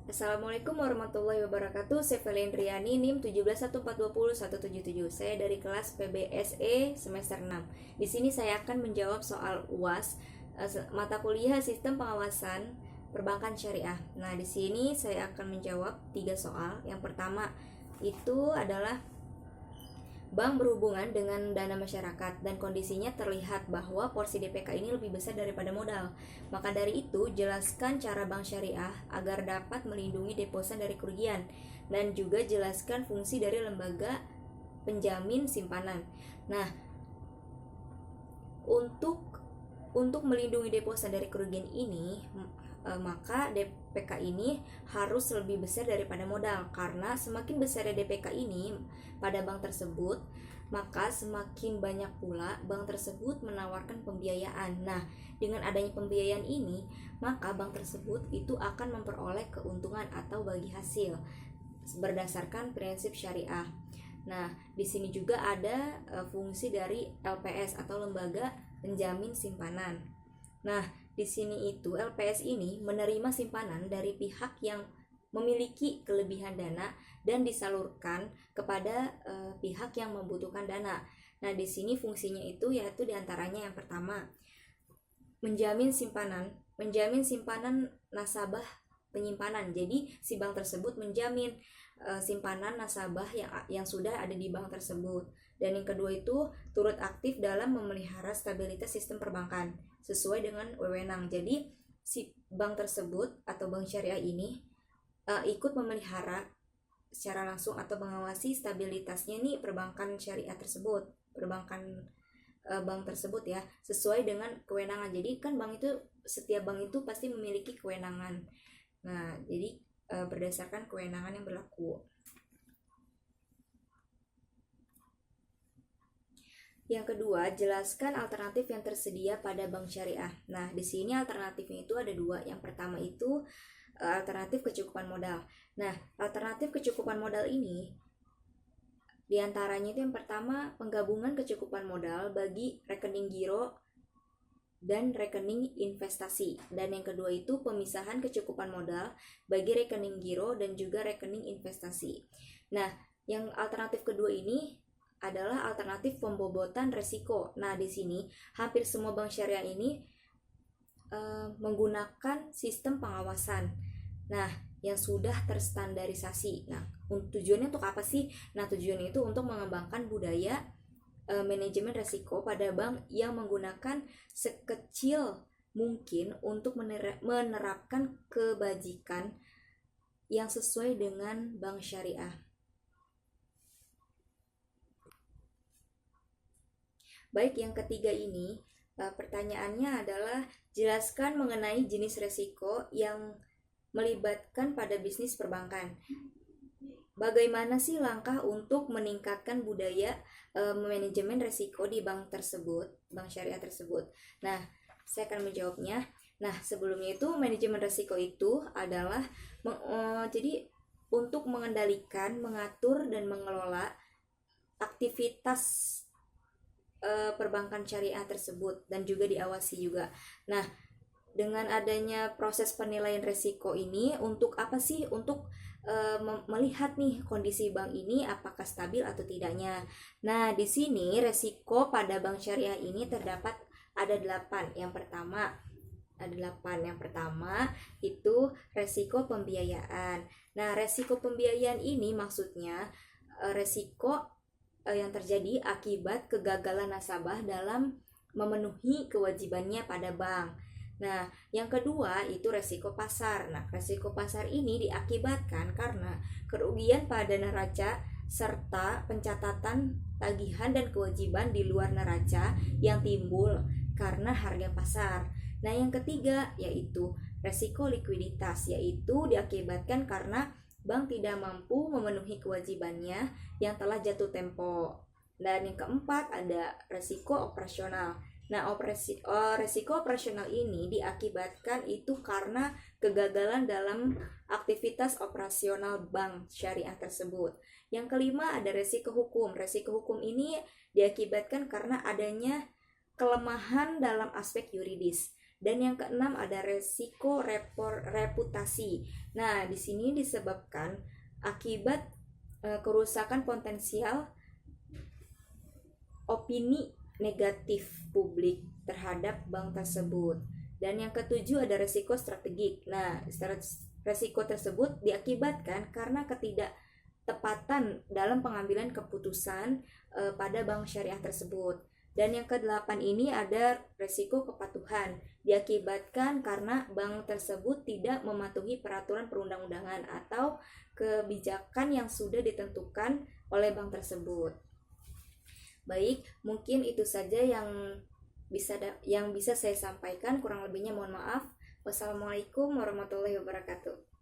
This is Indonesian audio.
Assalamualaikum warahmatullahi wabarakatuh. Saya Felendriani, NIM 171420177. Saya dari kelas PBSE semester 6. Di sini saya akan menjawab soal UAS mata kuliah Sistem Pengawasan Perbankan Syariah. Nah, di sini saya akan menjawab 3 soal. Yang pertama itu adalah bank berhubungan dengan dana masyarakat dan kondisinya terlihat bahwa porsi DPK ini lebih besar daripada modal. Maka dari itu, jelaskan cara bank syariah agar dapat melindungi deposan dari kerugian dan juga jelaskan fungsi dari lembaga penjamin simpanan. Nah, untuk melindungi deposan dari kerugian ini, maka DPK ini harus lebih besar daripada modal, karena semakin besar DPK ini pada bank tersebut, maka semakin banyak pula bank tersebut menawarkan pembiayaan. Nah, dengan adanya pembiayaan ini, maka bank tersebut itu akan memperoleh keuntungan atau bagi hasil berdasarkan prinsip syariah. Nah, di sini juga ada fungsi dari LPS atau lembaga penjamin simpanan. Nah, di sini itu LPS ini menerima simpanan dari pihak yang memiliki kelebihan dana dan disalurkan kepada pihak yang membutuhkan dana. Nah, di sini fungsinya itu yaitu diantaranya yang pertama, menjamin simpanan nasabah penyimpanan. Jadi si bank tersebut menjamin simpanan nasabah yang sudah ada di bank tersebut. Dan yang kedua itu turut aktif dalam memelihara stabilitas sistem perbankan sesuai dengan wewenang. Jadi si bank tersebut atau bank syariah ini ikut memelihara secara langsung atau mengawasi stabilitasnya nih perbankan syariah tersebut, bank tersebut ya, sesuai dengan kewenangan. Jadi kan setiap bank itu pasti memiliki kewenangan. Nah, jadi berdasarkan kewenangan yang berlaku. Yang kedua, jelaskan alternatif yang tersedia pada bank syariah. Nah, di sini alternatifnya itu ada dua. Yang pertama itu alternatif kecukupan modal. Nah, alternatif kecukupan modal ini diantaranya itu yang pertama, penggabungan kecukupan modal bagi rekening giro dan rekening investasi. Dan yang kedua itu pemisahan kecukupan modal bagi rekening giro dan juga rekening investasi. Nah, yang alternatif kedua ini adalah alternatif pembobotan resiko. Nah, di sini hampir semua bank syariah ini menggunakan sistem pengawasan. Nah, yang sudah terstandarisasi. Nah, tujuannya untuk apa sih? Nah, tujuannya itu untuk mengembangkan budaya manajemen resiko pada bank yang menggunakan sekecil mungkin untuk menerapkan kebajikan yang sesuai dengan bank syariah. Baik, yang ketiga ini pertanyaannya adalah jelaskan mengenai jenis resiko yang melibatkan pada bisnis perbankan. Bagaimana sih langkah untuk meningkatkan budaya manajemen resiko di bank syariah tersebut? Nah, saya akan menjawabnya. Nah, sebelumnya itu manajemen resiko itu adalah jadi untuk mengendalikan, mengatur dan mengelola aktivitas perbankan syariah tersebut dan juga diawasi juga. Nah, dengan adanya proses penilaian resiko ini untuk apa sih? Untuk melihat nih kondisi bank ini apakah stabil atau tidaknya. Nah, di sini resiko pada bank syariah ini terdapat ada 8. Yang pertama itu resiko pembiayaan. Nah, resiko pembiayaan ini maksudnya resiko yang terjadi akibat kegagalan nasabah dalam memenuhi kewajibannya pada bank. Nah, yang kedua itu resiko pasar. Nah, resiko pasar ini diakibatkan karena kerugian pada neraca serta pencatatan tagihan dan kewajiban di luar neraca yang timbul karena harga pasar. Nah, yang ketiga yaitu resiko likuiditas, yaitu diakibatkan karena bank tidak mampu memenuhi kewajibannya yang telah jatuh tempo. Dan yang keempat ada resiko operasional. Nah, resiko operasional ini diakibatkan itu karena kegagalan dalam aktivitas operasional bank syariah tersebut. Yang kelima ada resiko hukum. Resiko hukum ini diakibatkan karena adanya kelemahan dalam aspek yuridis. Dan yang keenam ada resiko reputasi. Nah, di sini disebabkan akibat kerusakan potensial opini negatif publik terhadap bank tersebut. Dan yang ketujuh ada resiko strategik. Nah, resiko tersebut diakibatkan karena ketidaktepatan dalam pengambilan keputusan pada bank syariah tersebut. Dan yang kedelapan ini ada resiko kepatuhan, diakibatkan karena bank tersebut tidak mematuhi peraturan perundang-undangan atau kebijakan yang sudah ditentukan oleh bank tersebut. Baik, mungkin itu saja yang bisa saya sampaikan. Kurang lebihnya mohon maaf. Wassalamualaikum warahmatullahi wabarakatuh.